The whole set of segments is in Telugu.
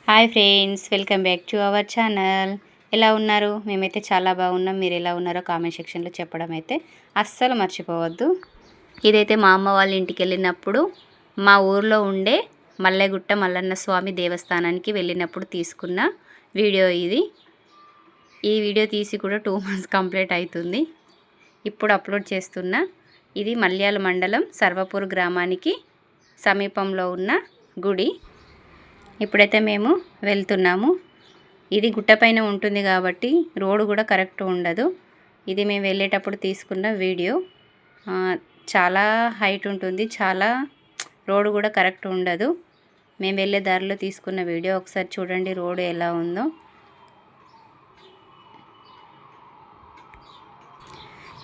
Hi friends, welcome back to our channel. ఎలా ఉన్నారు? మేమైతే చాలా బాగున్నాం. మీరు ఎలా ఉన్నారో కామెంట్ సెక్షన్లో చెప్పడం అయితే అస్సలు మర్చిపోవద్దు. ఇదైతే మా అమ్మ వాళ్ళ ఇంటికి వెళ్ళినప్పుడు మా ఊర్లో ఉండే మల్లెగుట్ట మల్లన్న స్వామి దేవస్థానానికి వెళ్ళినప్పుడు తీసుకున్న వీడియో ఇది. ఈ వీడియో తీసి కూడా 2 months కంప్లీట్ అవుతుంది. ఇప్పుడు అప్లోడ్ చేస్తున్న ఇది మల్యాల మండలం సర్వపూర్ గ్రామానికి సమీపంలో ఉన్న గుడి. ఇప్పుడైతే మేము వెళ్తున్నాము. ఇది గుట్టపైన ఉంటుంది కాబట్టి రోడ్డు కూడా కరెక్ట్ ఉండదు. ఇది మేము వెళ్ళేటప్పుడు తీసుకున్న వీడియో. చాలా హైట్ ఉంటుంది, చాలా రోడ్డు కూడా కరెక్ట్ ఉండదు. మేము వెళ్ళే దారిలో తీసుకున్న వీడియో. ఒకసారి చూడండి రోడ్డు ఎలా ఉందో.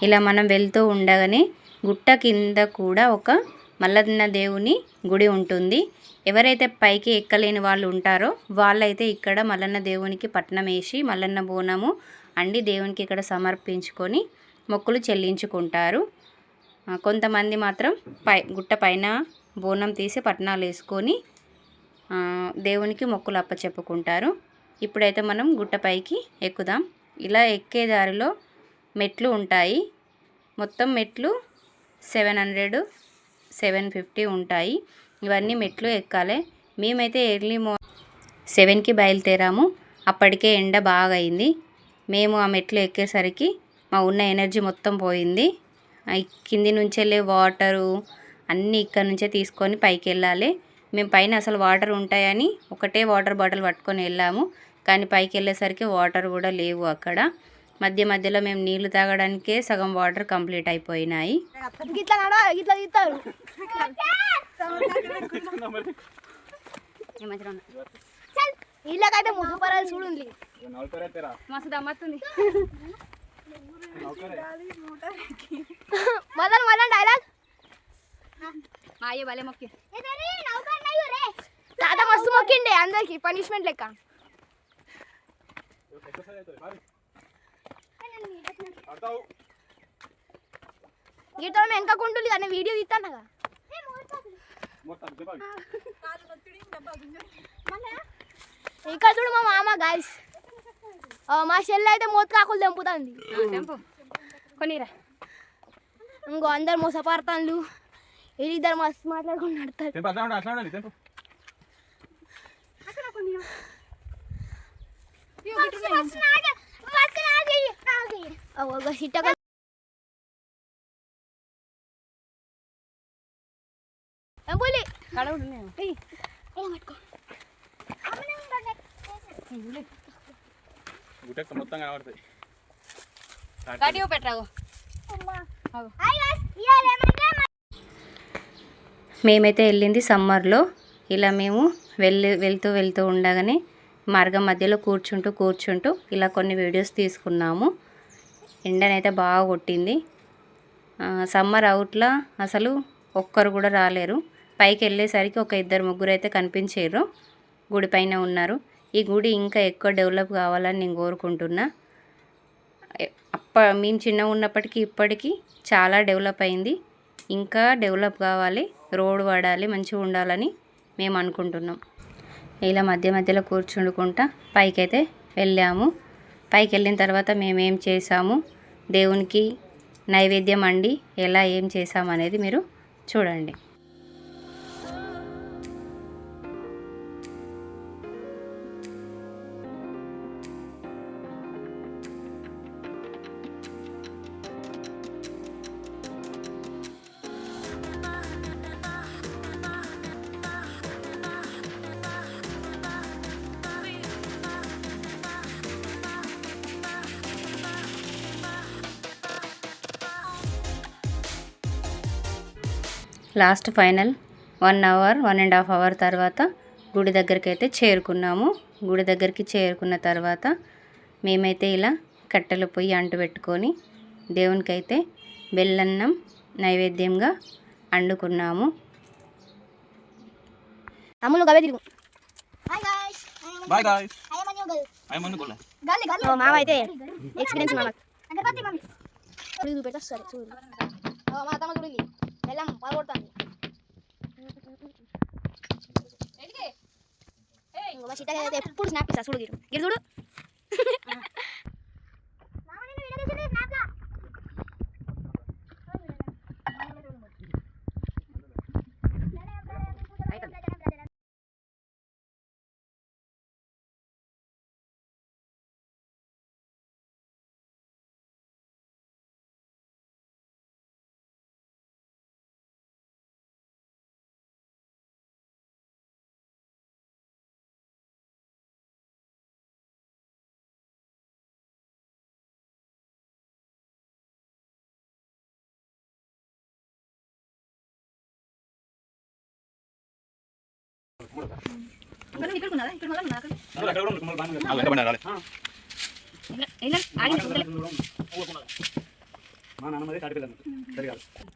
ఇలా మనం వెళ్తూ ఉండగానే గుట్ట కింద కూడా ఒక మల్లన్న దేవుని గుడి ఉంటుంది. ఎవరైతే పైకి ఎక్కలేని వాళ్ళు ఉంటారో వాళ్ళైతే ఇక్కడ మల్లన్న దేవునికి పట్నం వేసి మల్లన్న బోనము అండి దేవునికి ఇక్కడ సమర్పించుకొని మొక్కులు చెల్లించుకుంటారు. కొంతమంది మాత్రం గుట్ట పైన బోనం తీసి పట్నాలు వేసుకొని దేవునికి మొక్కులు అప్పచెప్పుకుంటారు. ఇప్పుడైతే మనం గుట్టపైకి ఎక్కుదాం. ఇలా ఎక్కే దారిలో మెట్లు ఉంటాయి. మొత్తం మెట్లు 700 750 ఉంటాయి. ఇవన్నీ మెట్లు ఎక్కాలి. మేమైతే ఎర్లీ 7కి బయలుదేరాము. అప్పటికే ఎండ బాగా అయింది. మేము ఆ మెట్లు ఎక్కేసరికి మా ఉన్న ఎనర్జీ మొత్తం పోయింది. కింది నుంచి వెళ్ళే వాటరు అన్నీ ఇక్కడ నుంచే తీసుకొని పైకి వెళ్ళాలి. మేము పైన అసలు వాటర్ ఉంటాయని ఒకటే వాటర్ బాటిల్ పట్టుకొని వెళ్ళాము. కానీ పైకి వెళ్ళేసరికి వాటర్ కూడా లేవు అక్కడ. మధ్య మధ్యలో మేము నీళ్లు తాగడానికే సగం వాటర్ కంప్లీట్ అయిపోయినాయి. మస్తు మొక్కిండే అందరికి పనిష్మెంట్ లెక్క. గీతలో వెనక కుంటుంది కానీ వీడియో తీస్తాను. ఇక్కడ చూడు మా మామ గాయస్, మా చెల్లి అయితే మోతకాకులు తెంపుతుంది. కొనిరా ఇంకో అందరు మోసపడతాను. వీళ్ళిద్దరు మస్తు మాట్లాడుకుని నడతారు. మేమైతే వెళ్ళింది సమ్మర్లో. ఇలా మేము వెళ్తూ ఉండగానే మార్గం మధ్యలో కూర్చుంటూ ఇలా కొన్ని వీడియోస్ తీసుకున్నాము. ఎండనైతే బాగా కొట్టింది. సమ్మర్ అవుట్లా అసలు ఒక్కరు కూడా రాలేరు. పైకి వెళ్ళేసరికి ఒక 2-3 అయితే కనిపించారు. గుడి పైన ఉన్నారు. ఈ గుడి ఇంకా ఎక్కువ డెవలప్ కావాలని నేను కోరుకుంటున్నా. మేము చిన్నగా ఉన్నప్పటికీ ఇప్పటికీ చాలా డెవలప్ అయింది. ఇంకా డెవలప్ కావాలి, రోడ్ పడాలి, మంచిగా ఉండాలని మేము అనుకుంటున్నాం. ఇలా మధ్య మధ్యలో కూర్చుండుకుంటా పైకైతే వెళ్ళాము. పైకి వెళ్ళిన తర్వాత మేమేం చేసాము, దేవునికి నైవేద్యం అండి ఎలా ఏం చేసామనేది మీరు చూడండి. లాస్ట్ ఫైనల్ 1 hour 1.5 hour తర్వాత గుడి దగ్గరికి అయితే చేరుకున్నాము. గుడి దగ్గరికి చేరుకున్న తర్వాత మేమైతే ఇలా కట్టెల పొయ్యి అంటు పెట్టుకొని దేవునికి అయితే బెల్లన్నం నైవేద్యంగా వండుకున్నాము. మామ అయితే ఎక్స్పీరియన్స్ వెళ్ళాము పాల్గొడతాను. మా చిట్ట ఎప్పుడు స్నాప్ ఇస్తా చూడు గిరి చూడు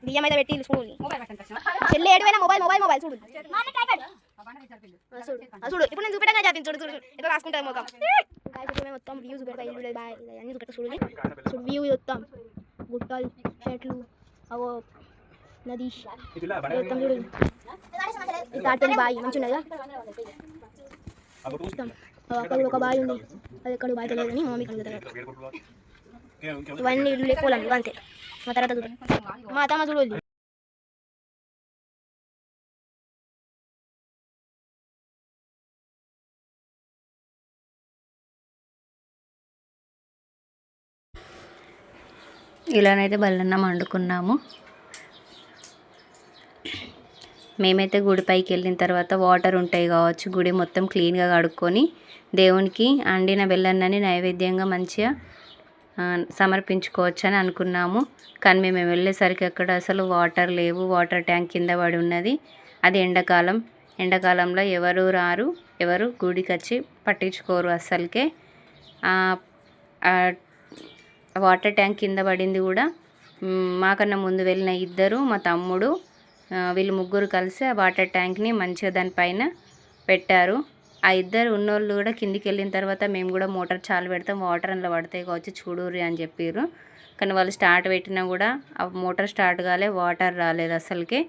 బియ్యం అయితే పెట్టి చూడు చెల్లి ఏడువైనా మొబైల్ చూడు చూడు ఇప్పుడు నేను చూపెట్టగా చెప్పింది చూడు చూడు ఎట్లా రాసుకుంటాను మొఖం మొత్తం వ్యూస్ పెడతా ఇల్లు బాయ్ అన్ని చూపెట్టా చూడండి చూడు వ్యూ మొత్తం గుట్టలు చెట్లు అవో నది మొత్తం చూడు తాటని బాయి మంచి ఉన్నదా అక్కడ ఒక బావి ఉంది అది ఎక్కడ బావి తెలియదని మా మమ్మీ కనుక ఇవన్నీ ఇల్లు లేకపోవాలి అంతే మా తర్వాత చూడు మా అత్తమ్మ చూడు ఇలానైతే బల్లన్నం వండుకున్నాము. మేమైతే గుడి పైకి వెళ్ళిన తర్వాత వాటర్ ఉంటాయి కావచ్చు, గుడి మొత్తం క్లీన్గా కడుక్కొని దేవునికి అండిన బెల్లన్నాన్ని నైవేద్యంగా మంచిగా సమర్పించుకోవచ్చు అని అనుకున్నాము. కానీ మేము వెళ్ళేసరికి అక్కడ అసలు వాటర్ లేవు, వాటర్ ట్యాంక్ కింద పడి ఉన్నది. అది ఎండాకాలంలో ఎవరు రారు, ఎవరు గుడికి వచ్చి పట్టించుకోరు అస్సలకే. వాటర్ ట్యాంక్ కింద పడింది కూడా మాకన్నా ముందు వెళ్ళిన ఇద్దరు, మా తమ్ముడు, వీళ్ళు ముగ్గురు కలిసి ఆ వాటర్ ట్యాంక్ని మంచిగా దానిపైన పెట్టారు. ఆ ఇద్దరు ఉన్నోళ్ళు కూడా కిందికి వెళ్ళిన తర్వాత మేము కూడా మోటార్ చాలు పెడతాం, వాటర్ అందులో పడతాయి కావచ్చు చూడుర్రి అని చెప్పారు. కానీ వాళ్ళు స్టార్ట్ పెట్టినా కూడా ఆ మోటార్ స్టార్ట్ కాలే, వాటర్ రాలేదు అసలుకే.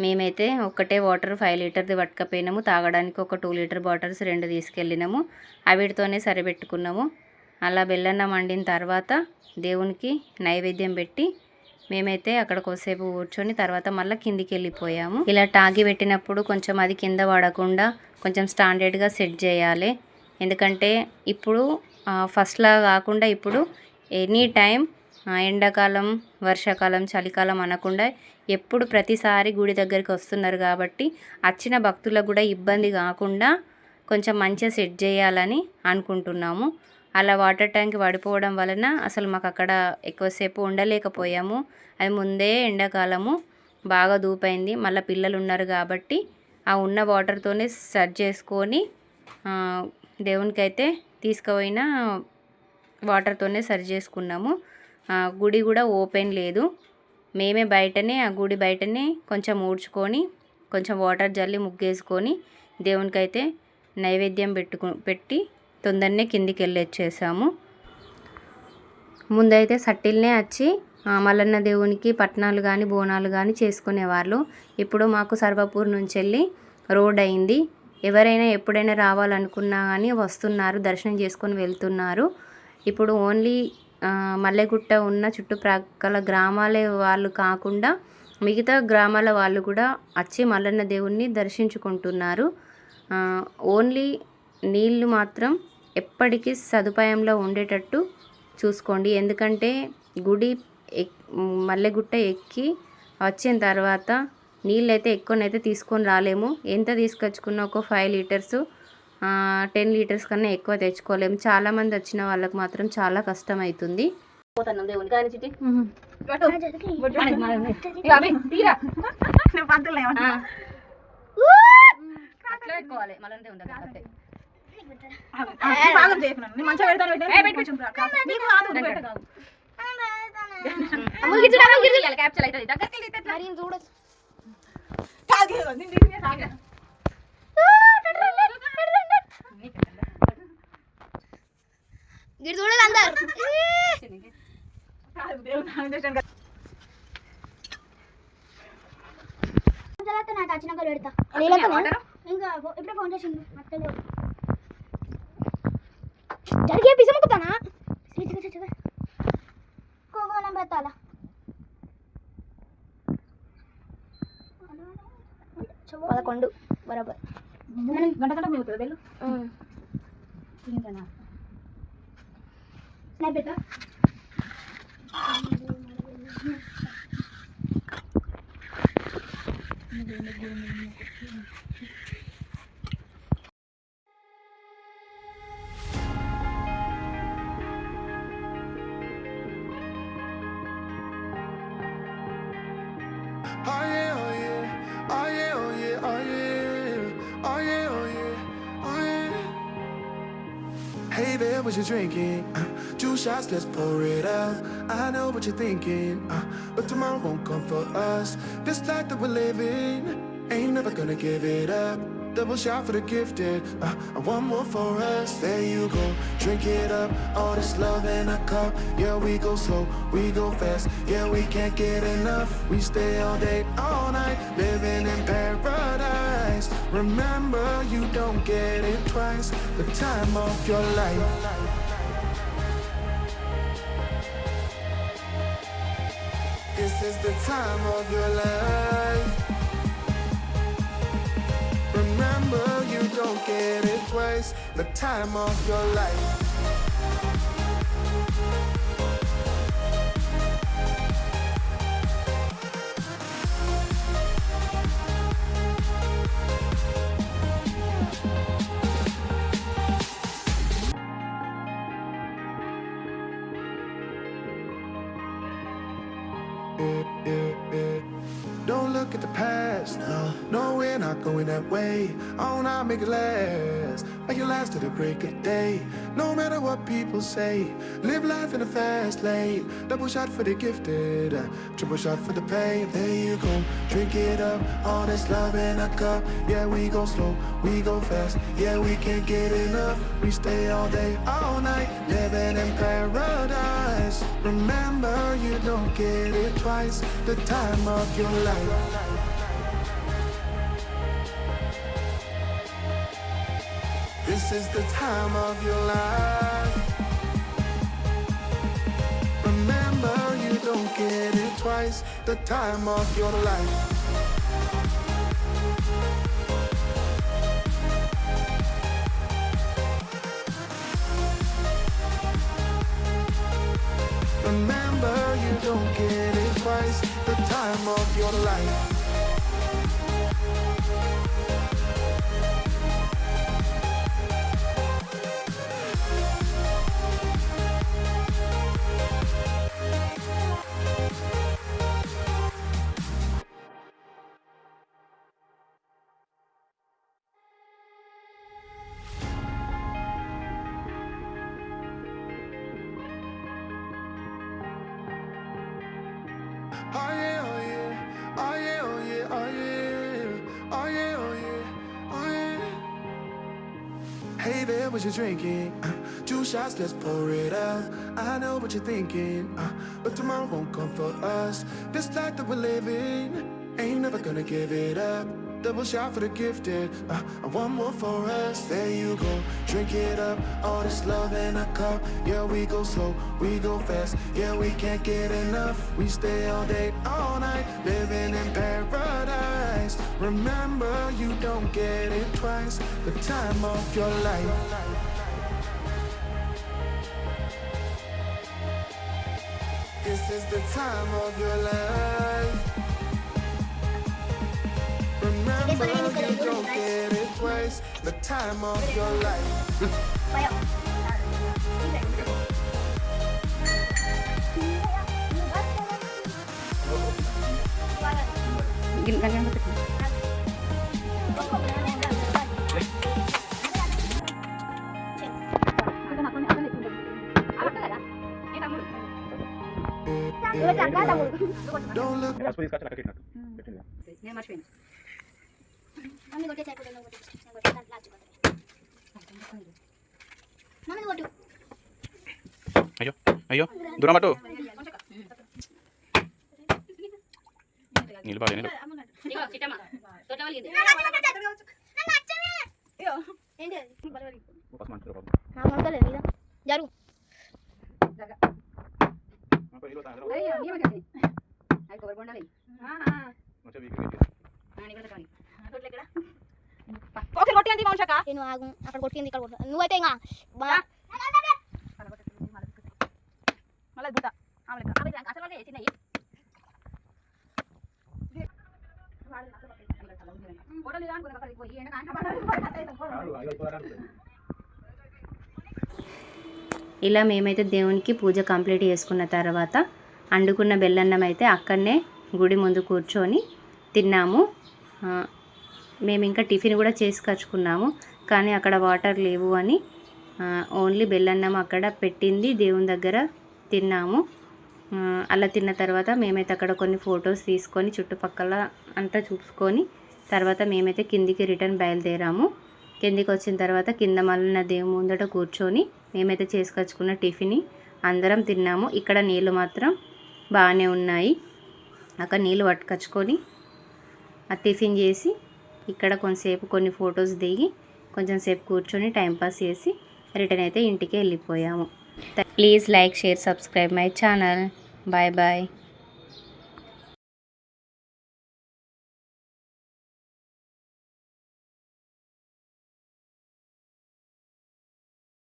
మేమైతే ఒకటే వాటర్ 5 లీటర్ది పట్టుకపోయినాము, తాగడానికి ఒక 2 లీటర్ బాటిల్స్ 2 తీసుకెళ్ళినాము. అవిటితోనే సరిపెట్టుకున్నాము. అలా బెల్లన్నం వండిన తర్వాత దేవునికి నైవేద్యం పెట్టి మేమైతే అక్కడ కొద్దిసేపు కూర్చొని తర్వాత మళ్ళీ కిందికి వెళ్ళిపోయాము. ఇలా టాగి పెట్టినప్పుడు కొంచెం అది కింద పడకుండా కొంచెం స్టాండర్డ్గా సెట్ చేయాలి. ఎందుకంటే ఇప్పుడు ఫస్ట్లా కాకుండా ఇప్పుడు ఎనీ టైం ఎండాకాలం, వర్షాకాలం, చలికాలం అనకుండా ఎప్పుడు ప్రతిసారి గుడి దగ్గరికి వస్తున్నారు కాబట్టి వచ్చిన భక్తులకు కూడా ఇబ్బంది కాకుండా కొంచెం మంచిగా సెట్ చేయాలని అనుకుంటున్నాము. అలా వాటర్ ట్యాంక్ పడిపోవడం వలన అసలు మాకు అక్కడ ఎక్కువసేపు ఉండలేకపోయాము. అది ముందే ఎండాకాలము బాగా దూపైంది, మళ్ళీ పిల్లలు ఉన్నారు కాబట్టి ఆ ఉన్న వాటర్తోనే సర్జ్ చేసుకొని దేవునికైతే తీసుకుపోయిన వాటర్తోనే సర్జ్ చేసుకున్నాము. గుడి కూడా ఓపెన్ లేదు, మేమే బయటనే ఆ గుడి బయటనే కొంచెం ఊడ్చుకొని కొంచెం వాటర్ జల్లి ముగ్గేసుకొని దేవునికైతే నైవేద్యం పెట్టి తొందరనే కిందికి వెళ్ళి వచ్చేసాము. ముందైతే సట్టిల్నే వచ్చి మల్లన్న దేవునికి పట్నాలు కానీ బోనాలు కానీ చేసుకునేవాళ్ళు. ఇప్పుడు మాకు సర్వపూర్ నుంచి వెళ్ళి రోడ్ అయింది, ఎవరైనా ఎప్పుడైనా రావాలనుకున్నా కానీ వస్తున్నారు, దర్శనం చేసుకొని వెళ్తున్నారు. ఇప్పుడు ఓన్లీ మల్లెగుట్ట ఉన్న చుట్టుప్రక్కల గ్రామాలే వాళ్ళు కాకుండా మిగతా గ్రామాల వాళ్ళు కూడా వచ్చి మల్లన్న దేవుణ్ణి దర్శించుకుంటున్నారు. ఓన్లీ నీళ్ళు మాత్రం ఎప్పటికీ సదుపాయంలో ఉండేటట్టు చూసుకోండి. ఎందుకంటే గుడి మల్లెగుట్ట ఎక్కి వచ్చిన తర్వాత నీళ్ళైతే ఎక్కువనైతే తీసుకొని రాలేము. ఎంత తీసుకొచ్చుకున్నా ఒక 5 లీటర్స్ 10 లీటర్స్ కన్నా ఎక్కువ తెచ్చుకోలేము. చాలామంది వచ్చిన వాళ్ళకి మాత్రం చాలా కష్టం అవుతుంది. ఇంకా ఎప్పుడో ఫోన్ చేసిండు అత్తలు జరిగే పిసముకుతానా కోకోనం పెట్టాలా పదకొండు బరాబర్ మనం గంట గంట పోతుంది వెళ్ళు స్నాప్ పెట్టా Oh yeah, oh yeah, oh yeah, oh yeah, oh yeah, oh yeah, oh yeah, oh yeah. Hey there, what you drinking? 2 shots, let's pour it up. I know what you're thinking, but tomorrow won't come for us. This life that we're living, ain't never gonna give it up. Double shot for the gifted, and one more for us. There you go, drink it up. All this love in a cup. Yeah, we go slow, we go fast. Yeah, we can't get enough. We stay all day, all night, living in paradise. Remember, you don't get it twice. The time of your life. This is the time of your life. Remember, you don't get it twice. The time of your life. Don't look at the past, no, we're not going that way. Oh, now make it last, make it last to the break of day. No matter what people say, live life in a fast lane. Double shot for the gifted, triple shot for the pain. There you go, drink it up, all this love in a cup. Yeah, we go slow, we go fast. Yeah, we can't get enough. We stay all day, all night, living in paradise. Remember, you don't get it twice. The time of your life. This is the time of your life. Remember, you don't get it twice. The time of your life. Remember, you don't get it twice. The time of your life. Oh yeah, oh yeah, oh yeah, oh yeah, oh yeah, oh yeah, oh yeah, oh yeah. Hey there, what you drinking? 2 shots, let's pour it up. I know what you're thinking, but tomorrow won't come for us. This life that we're living, ain't never gonna give it up. Double shot for the gifted, and one more for us. There you go, drink it up. All this love in a cup. Yeah, we go slow, we go fast. Yeah, we can't get enough. We stay all day, all night, living in paradise. Remember, you don't get it twice. The time of your life. This is the time of your life. Remember, you don't get it twice. The time of your life. Don't look. నేను మర్చిపోయాను. మమ్మీ కొట్టేసి అయిపోతుంది నువ్వు కొట్టేసి నేను కొట్టేసి దాంట్లో లాస్ట్ కొట్టేసి మమ్మీ కొట్టు అయ్యో అయ్యో దూరం పట్టు నీళ్ళు బాగా ఇగో చిట్టమ్మ తోట వలిగింది. నన్ను అచ్చం ఏంటి అది? ఫస్ట్ మంచిగా బాబు నాకు మనకలేదు మీద జరుగు హీరో తాను అయ్యో ఏమని అది కొబ్బరి బొండాలి మంచిగా వీక్ వీక్ ఒకటి కొట్టింది వంశక నేను ఆగు అక్కడ కొట్టింది ఇక్కడ కొట్టింది నువ్వైతే ఇంకా మళ్ళీ బుట్ట ఆమె అసలు వాళ్ళే చిన్నవి ఫోటోలు అనుకున్నా అక్కడికి పోయి ఎండ ఇలా మేమైతే దేవునికి పూజ కంప్లీట్ చేసుకున్న తర్వాత అండుకున్న బెల్లన్నం అయితే అక్కడనే గుడి ముందు కూర్చొని తిన్నాము. మేము ఇంకా టిఫిన్ కూడా చేసుకొచ్చుకున్నాము, కానీ అక్కడ వాటర్ లేవు అని ఓన్లీ బెల్లన్నం అక్కడ పెట్టింది దేవుని దగ్గర తిన్నాము. అలా తిన్న తర్వాత మేమైతే అక్కడ కొన్ని ఫొటోస్ తీసుకొని చుట్టుపక్కల అంతా చూసుకొని తర్వాత మేమైతే కిందికి రిటర్న్ బయలుదేరాము. కిందికి వచ్చిన తర్వాత కింద మల్లన్న దేవుని ముందట కూర్చొని మేమైతే చేసుకొచ్చుకున్న టిఫిన్ అందరం తిన్నాము. ఇక్కడ నీళ్ళు మాత్రం బాగానే ఉన్నాయి. అక్కడ నీళ్ళు పట్టుకొచ్చుకొని ఆ టిఫిన్ చేసి ఇక్కడ కొంతసేపు కొన్ని ఫొటోస్ దిగి కొంచెం సేపు కూర్చొని టైంపాస్ చేసి రిటర్న్ అయితే ఇంటికి వెళ్ళిపోయాము. Please like, share, subscribe my channel. Bye bye.